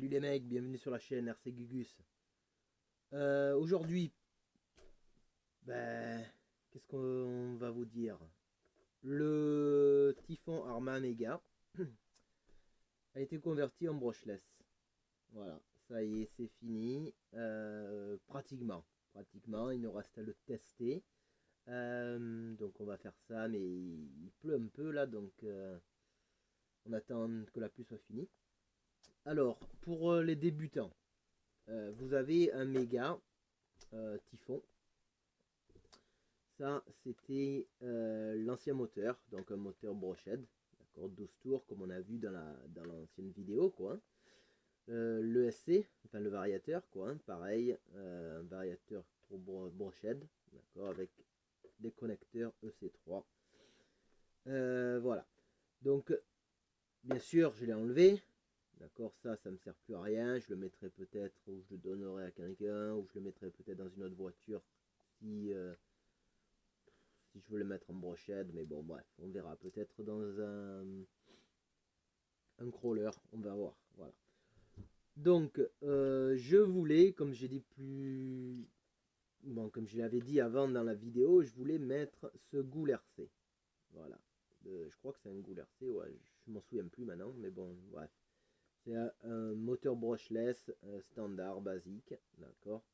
Salut les mecs, bienvenue sur la chaîne RC Gugus. Aujourd'hui, qu'est-ce qu'on va vous dire? Le Typhon Arma Mega a été converti en brushless. Voilà, ça y est, c'est fini. Pratiquement, il nous reste à le tester. Donc on va faire ça, mais il pleut un peu là, donc on attend que la pluie soit finie. Alors, pour les débutants, vous avez un méga Typhon. Ça, c'était l'ancien moteur, donc un moteur Brochead, d'accord, 12 tours, comme on a vu dans l'ancienne vidéo, quoi. Le SC, enfin le variateur, quoi, hein, pareil, un variateur Brochead, d'accord, avec des connecteurs EC3. Voilà. Donc, bien sûr, je l'ai enlevé. D'accord, ça me sert plus à rien. Je le mettrai peut-être, ou je le donnerai à quelqu'un, ou je le mettrai peut-être dans une autre voiture si je veux le mettre en brochette. Mais bon, bref, on verra. Peut-être dans un crawler, on va voir. Voilà. Donc, je voulais, comme j'ai dit plus... Bon, comme je l'avais dit avant dans la vidéo, je voulais mettre ce Goul RC. Voilà. Je crois que c'est un Goul RC, ouais, je m'en souviens plus maintenant, mais bon, bref. C'est un moteur brushless standard, basique, d'accord.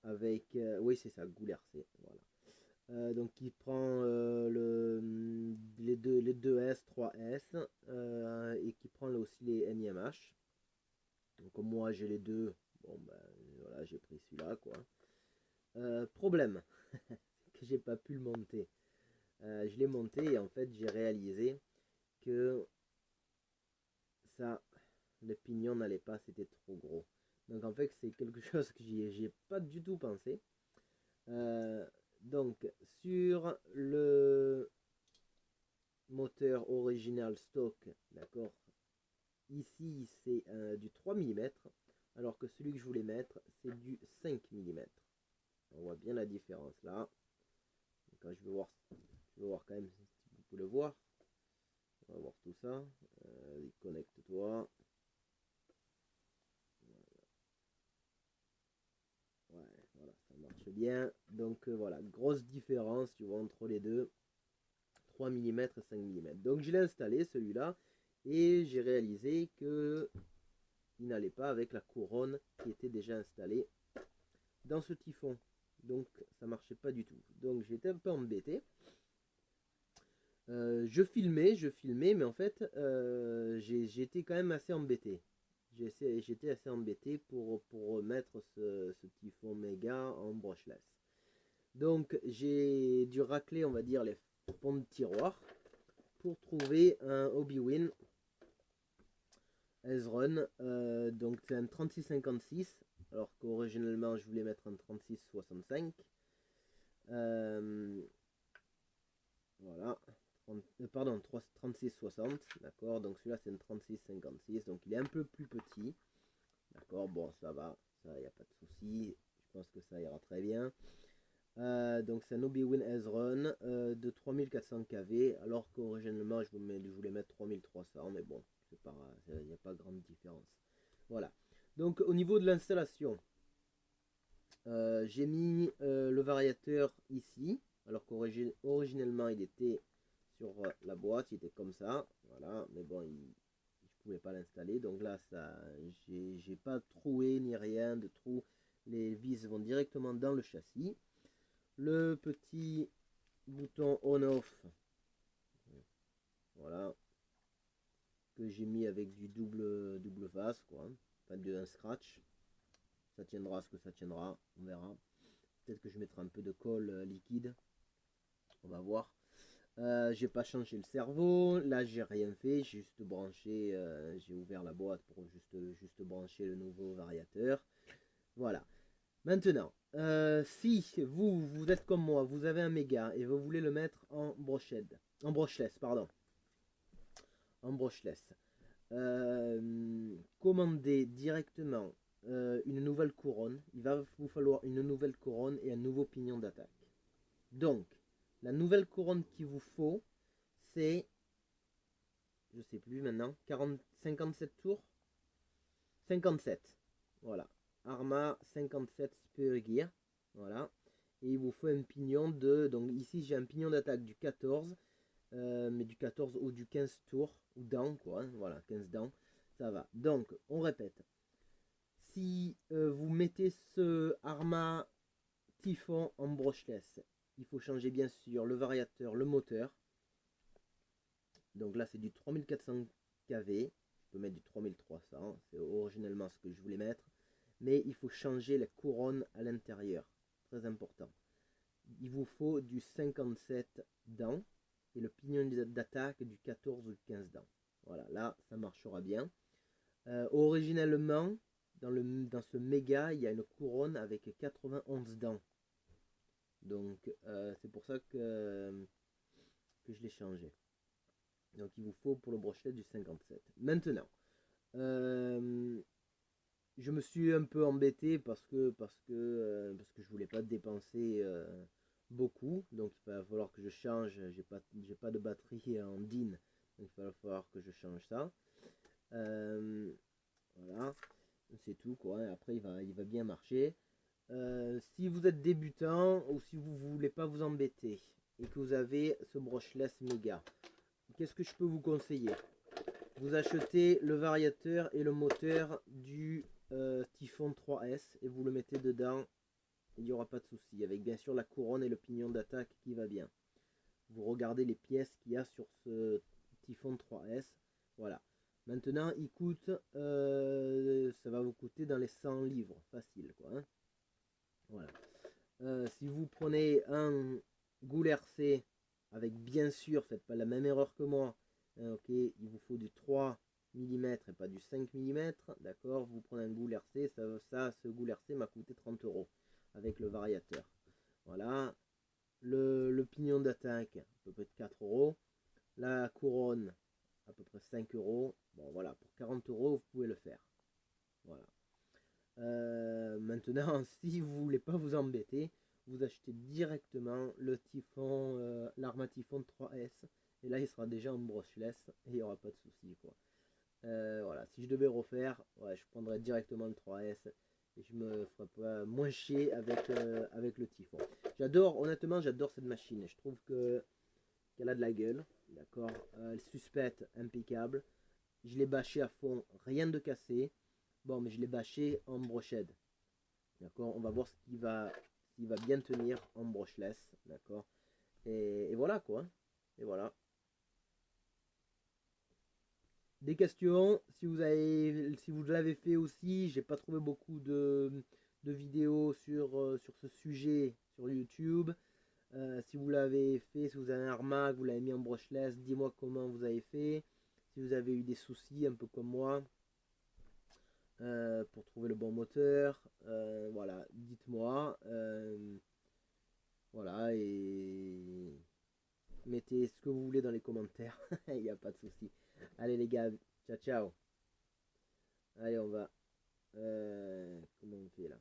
Avec, oui c'est ça, Goul RC, voilà. Donc il prend les deux S, 3S, et qui prend là aussi les NIMH. Donc comme moi j'ai les deux, bon ben voilà, j'ai pris celui-là quoi. Problème, que j'ai pas pu le monter. Je l'ai monté et en fait j'ai réalisé que ça, le pignon n'allait pas, c'était trop gros. Donc en fait c'est quelque chose que j'y ai pas du tout pensé. Donc sur le moteur original stock, d'accord, ici c'est du 3 mm, alors que celui que je voulais mettre c'est du 5 mm. On voit bien la différence là. Quand je vais voir quand même si vous pouvez le voir. On va voir tout ça. Connecte-toi. Ouais, voilà, ça marche bien. Donc voilà, grosse différence, tu vois, entre les deux. 3 mm et 5 mm. Donc je l'ai installé celui-là et j'ai réalisé que il n'allait pas avec la couronne qui était déjà installée dans ce Typhon. Donc ça marchait pas du tout. Donc j'étais un peu embêté. Je filmais, mais en fait j'étais quand même assez embêté. J'étais assez embêté pour mettre ce Typhon méga en brushless. Donc j'ai dû racler, on va dire, les fonds de tiroir pour trouver un Hobby-Win S-Run. Donc c'est un 3656, alors qu'originalement je voulais mettre un 3665. Voilà. Pardon, 3660, d'accord. Donc celui-là c'est un 3656, donc il est un peu plus petit. D'accord, bon ça va, ça il n'y a pas de souci. Je pense que ça ira très bien. Donc c'est un Hobby-Win S-Run de 3400 kV, alors qu'originalement je voulais mettre 3300, mais bon, il n'y a pas grande différence. Voilà. Donc au niveau de l'installation, j'ai mis le variateur ici, alors qu'originellement il était sur la boîte, il était comme ça, voilà, mais bon, je pouvais pas l'installer, donc là ça, j'ai pas troué ni rien de trou, les vis vont directement dans le châssis. Le petit bouton on-off, voilà, que j'ai mis avec du double face, quoi, enfin un scratch. Ça tiendra ce que ça tiendra, on verra. Peut-être que je mettrai un peu de colle liquide, on va voir. J'ai pas changé le cerveau, là j'ai rien fait, j'ai juste branché, j'ai ouvert la boîte pour juste brancher le nouveau variateur. Voilà. Maintenant, si vous êtes comme moi, vous avez un méga et vous voulez le mettre en brushless, pardon, en brushless, commandez directement une nouvelle couronne. Il va vous falloir une nouvelle couronne et un nouveau pignon d'attaque. Donc, la nouvelle couronne qu'il vous faut, c'est, je sais plus maintenant, 57 tours, 57. Voilà. Arma 57 Spear Gear. Voilà. Et il vous faut un pignon de... Donc ici j'ai un pignon d'attaque du 14. Mais du 14 ou du 15 tours. Ou dents quoi. Hein, voilà, 15 dents. Ça va. Donc on répète. Si vous mettez ce Arma Typhon en brushless, il faut changer bien sûr le variateur, le moteur. Donc là c'est du 3400 kV. Je peux mettre du 3300. C'est originellement ce que je voulais mettre. Mais il faut changer la couronne à l'intérieur. Très important. Il vous faut du 57 dents et le pignon d'attaque du 14 ou 15 dents. Voilà, là ça marchera bien. Originellement, dans ce méga, il y a une couronne avec 91 dents. Donc c'est pour ça que je l'ai changé. Donc il vous faut pour le brochet du 57. Maintenant, je me suis un peu embêté parce que je voulais pas dépenser beaucoup. Donc il va falloir que je change. J'ai pas de batterie en DIN. Donc il va falloir que je change ça. Voilà, c'est tout quoi. Après il va bien marcher. Si vous êtes débutant ou si vous voulez pas vous embêter et que vous avez ce brushless méga, qu'est-ce que je peux vous conseiller? Vous achetez le variateur et le moteur du Typhon 3S et vous le mettez dedans. Il n'y aura pas de souci, avec bien sûr la couronne et le pignon d'attaque qui va bien. Vous regardez les pièces qu'il y a sur ce Typhon 3S. Voilà. Maintenant, il coûte, ça va vous coûter dans les 100 livres, facile quoi. Hein, voilà. Si vous prenez un Goul RC avec bien sûr, faites pas la même erreur que moi. Ok, il vous faut du 3 mm et pas du 5 mm. D'accord, vous prenez un Goul RC, ce Goul RC m'a coûté 30 € avec le variateur. Voilà. Le pignon d'attaque, à peu près 4 €. La couronne, à peu près 5 €. Bon, voilà, pour 40 € vous pouvez le faire. Voilà. Maintenant, si vous voulez pas vous embêter, vous achetez directement le Typhon, l'Arma Typhon 3S. Et là, il sera déjà en brushless et il n'y aura pas de souci quoi. Voilà, si je devais refaire, ouais, je prendrais directement le 3S et je me ferais pas moins chier avec le Typhon. J'adore, honnêtement, j'adore cette machine. Je trouve qu'elle a de la gueule, d'accord. Elle suspecte impeccable. Je l'ai bâché à fond, rien de cassé. Bon, mais je l'ai bâché en brochette. D'accord, on va voir s'il va bien tenir en brushless. D'accord. Et voilà quoi. Et voilà. Des questions, si vous l'avez fait aussi, j'ai pas trouvé beaucoup de vidéos sur ce sujet sur YouTube. Si vous l'avez fait, si vous avez un Arma, vous l'avez mis en brushless, dis-moi comment vous avez fait. Si vous avez eu des soucis, un peu comme moi, pour trouver le bon moteur, voilà, dites-moi. Voilà, et mettez ce que vous voulez dans les commentaires, il n'y a pas de souci. Allez les gars, ciao ciao. Allez, on va... comment on fait là?